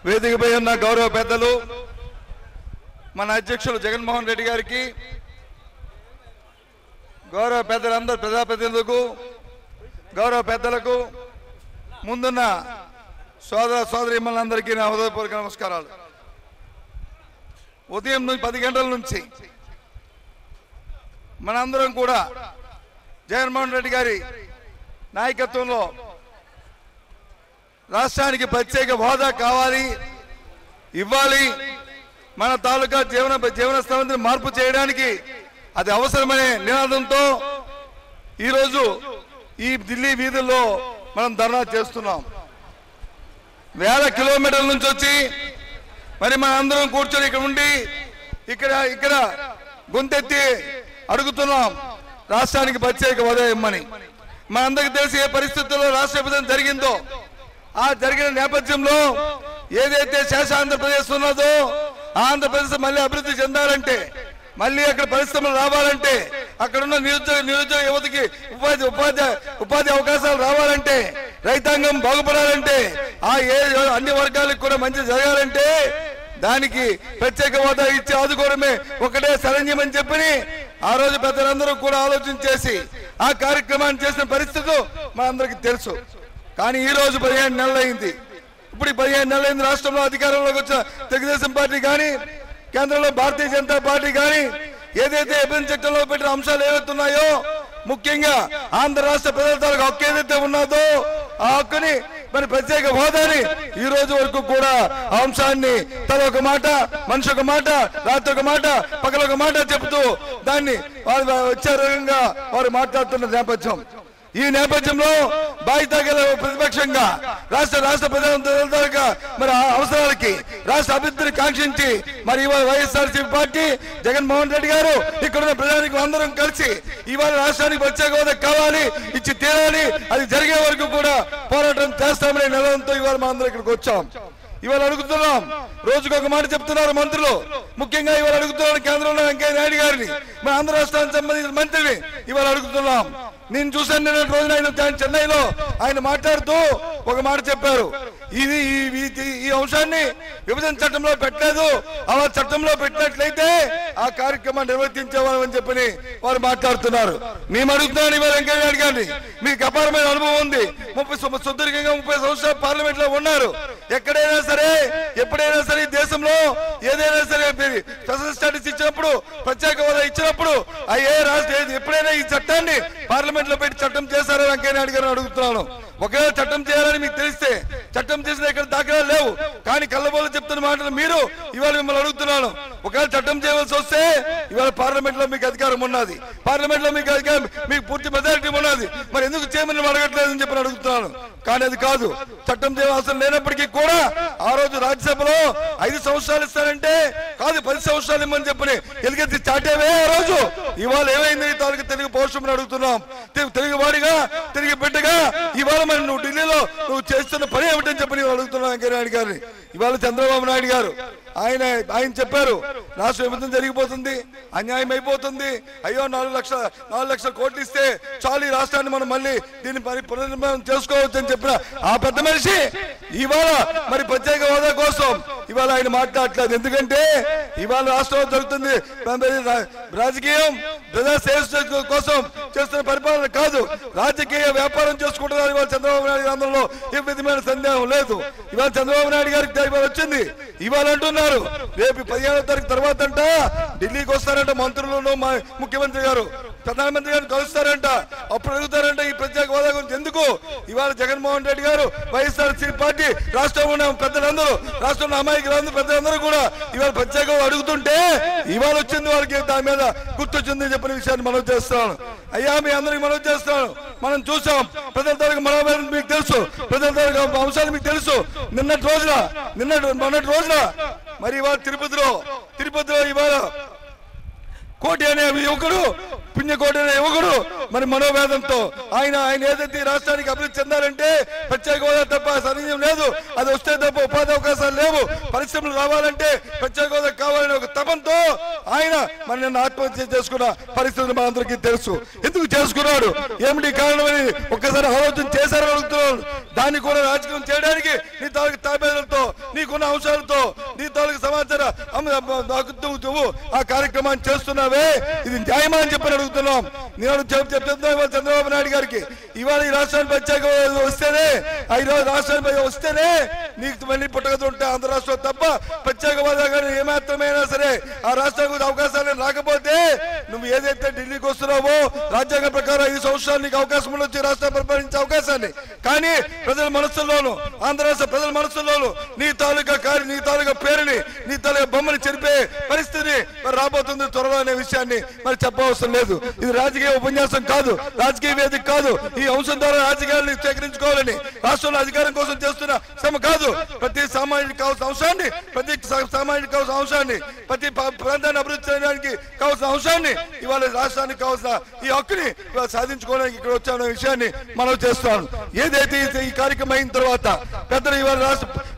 వేదికపై ఉన్న గౌరవ పెద్దలు మన అధ్యక్షులు జగన్మోహన్ రెడ్డి గారికి, గౌరవ పెద్దలందరూ ప్రజాప్రతినిధులకు, గౌరవ పెద్దలకు, ముందున్న సోదర సోదరీమణులందరికీ నా హృదయపూర్వక నమస్కారాలు. ఉదయం 10 గంటల నుంచి మనందరం కూడా జగన్మోహన్ రెడ్డి గారి నాయకత్వంలో రాష్ట్రానికి ప్రత్యేక హోదా కావాలి, ఇవ్వాలి, మన తాలూకా జీవన స్థాయిని మార్పు చేయడానికి అది అవసరమనే నినాదంతో ఈరోజు ఈ ఢిల్లీ వీధుల్లో మనం ధర్నా చేస్తున్నాం. వేల కిలోమీటర్ల నుంచి వచ్చి మరి మన అందరం కూర్చొని ఇక్కడ ఉండి ఇక్కడ గొంతెత్తి అడుగుతున్నాం రాష్ట్రానికి ప్రత్యేక హోదా ఇమ్మని. మనందరికీ తెలిసి ఏ పరిస్థితుల్లో రాష్ట్ర విభజన జరిగిందో ఆ జరిగిన నేపథ్యంలో ఏదైతే శేష ఆంధ్రప్రదేశ్ ఉన్నదో ఆంధ్రప్రదేశ్ మళ్ళీ అభివృద్ధి చెందాలంటే, మళ్ళీ అక్కడ పరిశ్రమలు రావాలంటే, అక్కడ ఉన్న నిరుద్యోగ యువతకి ఉపాధి అవకాశాలు రావాలంటే, రైతాంగం బాగుపడాలంటే, అన్ని వర్గాలకు కూడా మంచి జరగాలంటే దానికి ప్రత్యేక హోదా ఇచ్చి ఆదుకోవడమే ఒకటే శరణ్యమని చెప్పి ఆ రోజు పెద్దలందరూ కూడా ఆలోచన చేసి ఆ కార్యక్రమాన్ని చేసిన పరిస్థితులు మనందరికీ తెలుసు. కానీ ఈ రోజు 15 నెలలు అయింది. ఇప్పుడు 15 నెలలు అయింది రాష్ట్రంలో అధికారంలోకి వచ్చిన తెలుగుదేశం పార్టీ కానీ, కేంద్రంలో భారతీయ జనతా పార్టీ కానీ ఏదైతే విభజన చట్టంలో పెట్టిన అంశాలు ఏవైతే ఉన్నాయో, ముఖ్యంగా ఆంధ్ర రాష్ట్ర ప్రజల హక్కు ఏదైతే ఉన్నదో ఆ హక్కుని మరి ప్రత్యేక హోదాని ఈ రోజు వరకు కూడా ఆ అంశాన్ని తల ఒక మాట, మనిషి ఒక మాట, రాత్రి ఒక మాట, పగల ఒక మాట చెబుతూ దాన్ని వచ్చే రకంగా వారు మాట్లాడుతున్న నేపథ్యం. ఈ నేపథ్యంలో బాధ్యత గల ప్రతిపక్షంగా రాష్ట్ర ప్రజల మరి అవసరాలకి రాష్ట్ర అభివృద్ధిని కాంక్షించి మరి ఇవాళ వైఎస్ఆర్సీపీ పార్టీ జగన్మోహన్ రెడ్డి గారు ఇక్కడున్న ప్రజానికి అందరం కలిసి ఇవాళ రాష్ట్రానికి ప్రత్యేక హోదా కావాలి, ఇచ్చి తీరాలి, అది జరిగే వరకు కూడా పోరాటం చేస్తామనే నిలయంతో ఇవాళ మా అందరం ఇక్కడికి వచ్చాం. ఇవాళ అడుగుతున్నాం, రోజుకు ఒక మాట చెప్తున్నారు మంత్రులు. ముఖ్యంగా ఇవాళ అడుగుతున్నారు కేంద్రంలో వెంకయ్య నాయుడు గారిని, మన ఆంధ్ర రాష్ట్రానికి సంబంధించిన మంత్రిని ఇవాళ అడుగుతున్నాం. నేను చూశాను నిన్న రోజున ఆయన చెన్నైలో ఆయన మాట్లాడుతూ ఒక మాట చెప్పారు, ఈ అంశాన్ని విభజన చట్టంలో పెట్టలేదు, అలా చట్టంలో పెట్టినట్లయితే ఆ కార్యక్రమాన్ని నిర్వర్తించేవాళ్ళని చెప్పని వారు మాట్లాడుతున్నారు. మేము అడుగుతున్నాను ఇవాళ వెంకయ్య నాయుడు గారిని, మీకు అపారమైన అనుభవం ఉంది, సుదీర్ఘంగా 30 సంవత్సరాలు పార్లమెంట్ లో ఉన్నారు. ఎక్కడైనా సరే ఎప్పుడైనా సరే దేశంలో ఏదైనా సరే స్పెషల్ స్టాటస్ ఇచ్చినప్పుడు, ప్రత్యేక హోదా ఇచ్చినప్పుడు ఏ రాష్ట్రం ఎప్పుడైనా ఈ చట్టాన్ని పార్లమెంట్ లో పెట్టి చట్టం చేశారో వెంకయ్య నాయుడు గారిని అడుగుతున్నాను. ఒకవేళ చట్టం చేయాలని మీకు తెలిస్తే చట్టం చేసిన ఇక్కడ దాఖలాలు లేవు, కానీ కళ్ళబోలు చెప్తున్న మాటలు మీరు ఇవాళ మిమ్మల్ని అడుగుతున్నాను. ఒకవేళ చట్టం చేయవలసి వస్తే ఇవాళ పార్లమెంట్ లో మీకు అధికారం ఉన్నది, పార్లమెంట్ లో మీకు అధికారం, మీకు పూర్తి మెజారిటీ ఉన్నది, మరి ఎందుకు చేయమని అడగట్లేదని చెప్పి అడుగుతున్నాను. కానీ అది కాదు, చట్టం చేయవలసిన లేనప్పటికీ కూడా ఆ రోజు రాజ్యసభలో 5 సంవత్సరాలు ఇస్తారంటే కాదు 10 సంవత్సరాలు ఇమ్మని చెప్పని ఎలుగెత్తి చాటేవే ఆ రోజు. ఇవాళ ఏమైంది తాలూకు తెలుగు పౌరుషమని అడుగుతున్నాం. తెలుగు వాడిగా, తెలుగు బిడ్డగా ఇవాళ మరి నువ్వు ఢిల్లీలో నువ్వు చేస్తున్న పని ఏమిటని చెప్పి నేను అడుగుతున్నాను వెంకయ్య నాయుడు గారిని. ఇవాళ చంద్రబాబు నాయుడు గారు ఆయన చెప్పారు, రాష్ట్ర విభజన జరిగిపోతుంది, అన్యాయం అయిపోతుంది, అయ్యో 4 లక్షల కోట్లు ఇస్తే చాలు ఈ రాష్ట్రాన్ని మనం మళ్ళీ దీన్ని పునర్నిర్మాణం చేసుకోవచ్చు అని చెప్పిన ఆ పెద్ద మనిషి ఇవాళ మరి ప్రత్యేక హోదా కోసం ఇవాళ ఆయన మాట్లాడట్లేదు. ఎందుకంటే ఇవాళ రాష్ట్రంలో జరుగుతుంది రాజకీయం, ప్రజాసేవ కోసం చేస్తున్న పరిపాలన కాదు, రాజకీయ వ్యాపారం చేసుకుంటున్నారు ఇవాళ చంద్రబాబు నాయుడు అందరిలో ఏ విధమైన సందేహం లేదు. ఇవాళ చంద్రబాబు నాయుడు గారికి ఇవాళ వచ్చింది, ఇవాళ అంటున్నారు రేపు 15వ తారీఖు తర్వాత అంట ఢిల్లీకి వస్తారంట మంత్రులను, ముఖ్యమంత్రి గారు ప్రధానమంత్రి గారు కలుస్తారంట, అప్పుడు అడుగుతారంట ఈ ప్రత్యేక హోదా గురించి. ఎందుకు ఇవాళ జగన్మోహన్ రెడ్డి గారు వైఎస్ఆర్సీపీ పార్టీ రాష్ట్రంలో ఉన్న పెద్దలందరూ, రాష్ట్రంలో అమాయకులందరూ పెద్దలందరూ కూడా ఇవాళ ప్రత్యేక హోదా అడుగుతుంటే ఇవాళ వచ్చింది వాళ్ళకి దాని మీద గుర్తొచ్చిందని చెప్పిన విషయాన్ని మనవి చేస్తున్నాను. అయ్యా మీ అందరికి మనవి చేస్తున్నాను, మనం చూసాం ప్రజల తరగతి మనోవేదన మీకు తెలుసు, ప్రజల తరగతి అంశాలు మీకు తెలుసు. మొన్నటి రోజున మరి ఇవాళ తిరుపతిలో ఇవాళ కోటి అనే యువకుడు, పుణ్యకోటి అనే యువకుడు మరి మనోవేదంతో ఆయన ఏదైతే రాష్ట్రానికి అభివృద్ధి చెందాలంటే ప్రత్యేక హోదా తప్ప సరైన లేదు, అది వస్తే తప్ప ఉపాధి అవకాశాలు లేవు, పరిశ్రమలు రావాలంటే ప్రత్యేక హోదా కావాలనే ఒక తపంతో ఆయన మరి నిన్న ఆత్మహత్య చేసుకున్న పరిస్థితులు మనందరికీ తెలుసు. ఎందుకు చేసుకున్నాడు, ఏమిటి కారణమని ఒక్కసారి ఆలోచన చేశారని అడుగుతున్నాడు. దాన్ని కూడా రాజకీయం చేయడానికి నీ తాలూకు తాబేలతో, నీకున్న అంశాలతో, నీ తాలూకు సమాచార నువ్వు ఆ కార్యక్రమాన్ని చేస్తున్నావే, ఇది న్యాయమా అని చెప్పని అడుగుతున్నాం. నేను చెప్తున్నా ఇవాళ చంద్రబాబు నాయుడు గారికి, ఇవాళ ఈ రాష్ట్రానికి ప్రత్యేక వస్తేనే, ఈరోజు రాష్ట్రానికి వస్తేనే నీకు మళ్ళీ పుట్టగతులు ఉంటాయి. ఆంధ్ర రాష్ట్రం తప్ప ప్రత్యేక హోదా కానీ ఏమాత్రమైనా సరే ఆ రాష్ట్రానికి అవకాశాలు రాకపోతే నువ్వు ఏదైతే ఢిల్లీకి వస్తున్నావో రాజ్యాంగ ప్రకారం 5 సంవత్సరాలు నీకు అవకాశం ఉండొచ్చు రాష్ట్రం పరిపాలించే అవకాశాన్ని. కానీ ప్రజల మనస్సుల్లోనూ, ఆంధ్ర రాష్ట్ర ప్రజల మనస్సుల్లోనూ నీ తాలూకా పేరుని, నీ తాలూకా బొమ్మని చెరిపే పరిస్థితి మరి రాబోతుంది త్వరలో అనే విషయాన్ని మరి చెప్పవసరం లేదు. ఇది రాజకీయ ఉపన్యాసం కాదు, రాజకీయ వేదిక కాదు. ఈ అంశం ద్వారా రాజకీయాలను సేకరించుకోవాలని రాష్ట్రంలో అధికారం కోసం చేస్తున్న శ్రమ కాదు. ప్రతి సామాజిక కావాల్సిన అంశాన్ని, ప్రతి ప్రాంతాన్ని అభివృద్ధి చేయడానికి కావాల్సిన అంశాన్ని, ఇవాళ రాష్ట్రానికి కావాల్సిన ఈ హక్కుని సాధించుకోవడానికి ఇక్కడ వచ్చామన్న విషయాన్ని మనం చేస్తున్నాం. ఏదైతే ఈ కార్యక్రమం అయిన తర్వాత పెద్దలు ఇవాళ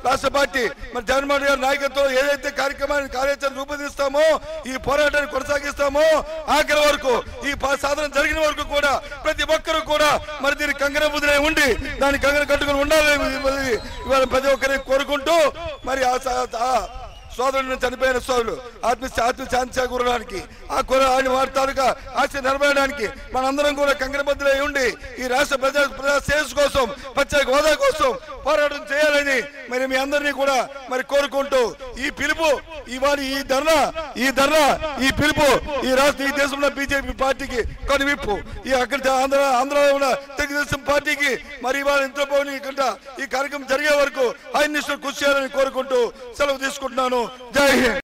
రాష్ట్ర పార్టీ మరి జగన్మోహన్ గారి నాయకత్వం ఏదైతే కార్యాచరణ రూపొందిస్తామో, ఈ పోరాటాన్ని కొనసాగిస్తామో, ఆఖరి వరకు ఈ సాధన జరిగిన వరకు కూడా ప్రతి ఒక్కరూ కూడా మరి దీన్ని కంగన బుద్ధులై ఉండి దాన్ని కంగన కట్టుకుని ఉండాలని ఇవాళ ప్రతి ఒక్కరిని కోరుకుంటూ మరి సోదరుని చనిపోయిన సోదరుడు ఆత్మశాంతి చేకూరడానికి, వారి తాలూకా ఆశ నిలబడడానికి మనందరం కూడా కంగనబద్దులై ఉండి ఈ రాష్ట్ర ప్రజా శ్రేయస్సు కోసం, ప్రత్యేక హోదా కోసం పోరాటం చేయాలని మరి మీ అందరినీ కూడా మరి కోరుకుంటూ ఈ పిలుపు, ఇవాళ ఈ ధర్నా ఈ పిలుపు ఈ దేశంలో బీజేపీ పార్టీకి కనువిప్పు, ఈ అక్కడ ఆంధ్రలో ఉన్న తెలుగుదేశం పార్టీకి మరి ఇవాళ ఇంట్లో పోని ఈ కార్యక్రమం జరిగే వరకు ఆయన కృషి చేయాలని కోరుకుంటూ సెలవు తీసుకుంటున్నాను. జై హింద్.